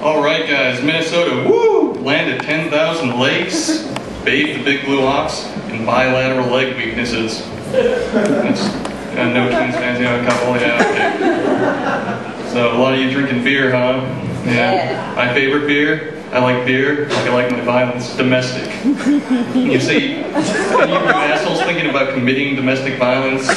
Alright guys, Minnesota, woo! Landed 10,000 lakes, bathed the big blue ox, and bilateral leg weaknesses. That's, no Twins fans, a couple, yeah, okay. So a lot of you drinking beer, huh? Yeah. My favorite beer, I like beer, like I like my violence, domestic. You see, any of you assholes thinking about committing domestic violence,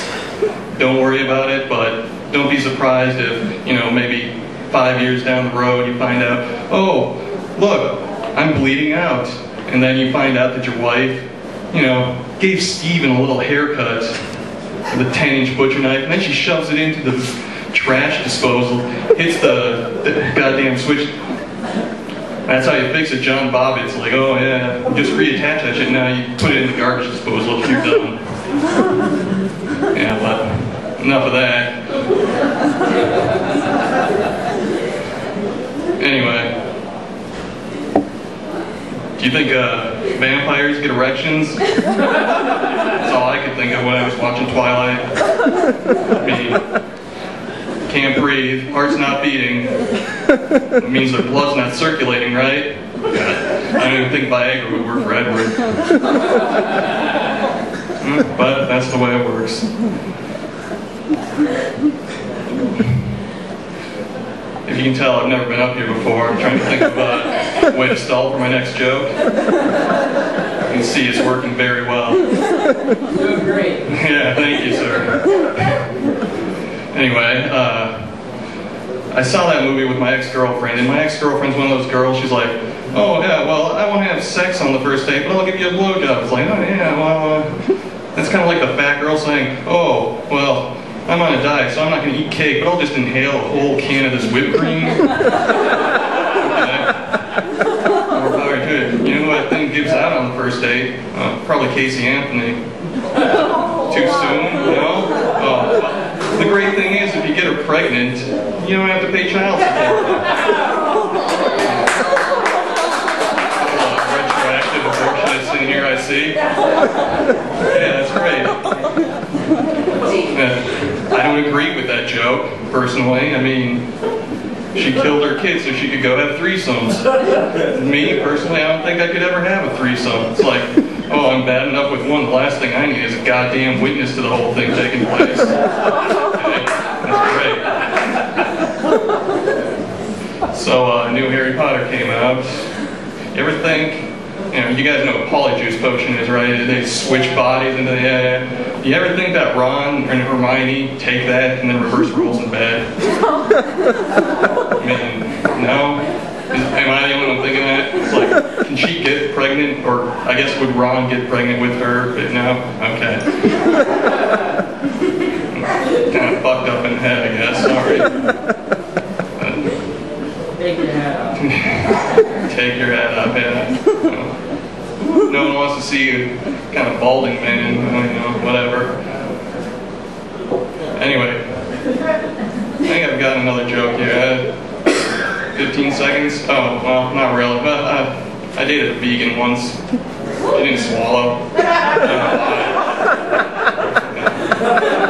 don't worry about it, but don't be surprised if, maybe 5 years down the road you find out, oh, look, I'm bleeding out. And then you find out that your wife, gave Steven a little haircut with a 10-inch butcher knife, and then she shoves it into the trash disposal, hits the goddamn switch. That's how you fix it, John Bobbitt's like, oh yeah, just reattach that shit, now you put it in the garbage disposal if you're done. Yeah, but enough of that. Anyway, do you think vampires get erections? That's all I could think of when I was watching Twilight. I mean, can't breathe, heart's not beating. It means their blood's not circulating, right? God, I don't even think Viagra would work for Edward. But that's the way it works. If you can tell, I've never been up here before. I'm trying to think of a way to stall for my next joke. You can see it's working very well. Doing great. Yeah, thank you, sir. Anyway, I saw that movie with my ex-girlfriend, and my ex-girlfriend's one of those girls, she's like, oh yeah, well, I won't have sex on the first date, but I'll give you a blowjob. It's like, oh yeah, well, that's kind of like the fat girl saying, oh, well, I'm on a diet, so I'm not going to eat cake, but I'll just inhale a whole can of this whipped cream. You know who I think gives out on the first date? Probably Casey Anthony. Too soon, Oh, the great thing is, if you get her pregnant, you don't have to pay child support. Retroactive abortionists in here, I see. Yeah, that's great. I don't agree with that joke, personally. I mean, she killed her kid so she could go have threesomes. Me, personally, I don't think I could ever have a threesome. It's like, oh, I'm bad enough with one. The last thing I need is a goddamn witness to the whole thing taking place. Okay, that's great. So, new Harry Potter came out. You ever think, you guys know what polyjuice potion is, right? They switch bodies into the, yeah. You ever think that Ron and Hermione take that and then reverse roles in bed? I mean, no? Am I the only one thinking that? It's like, can she get pregnant? Or, I guess, would Ron get pregnant with her? But no? Okay. Kind of fucked up in the head, I guess. Sorry. Take your hat off. Take your hat off, yeah. No one wants to see a kind of balding man, whatever. Anyway, I think I've got another joke here. 15 seconds? Oh, well, not really, but I dated a vegan once. She didn't swallow. I don't know why.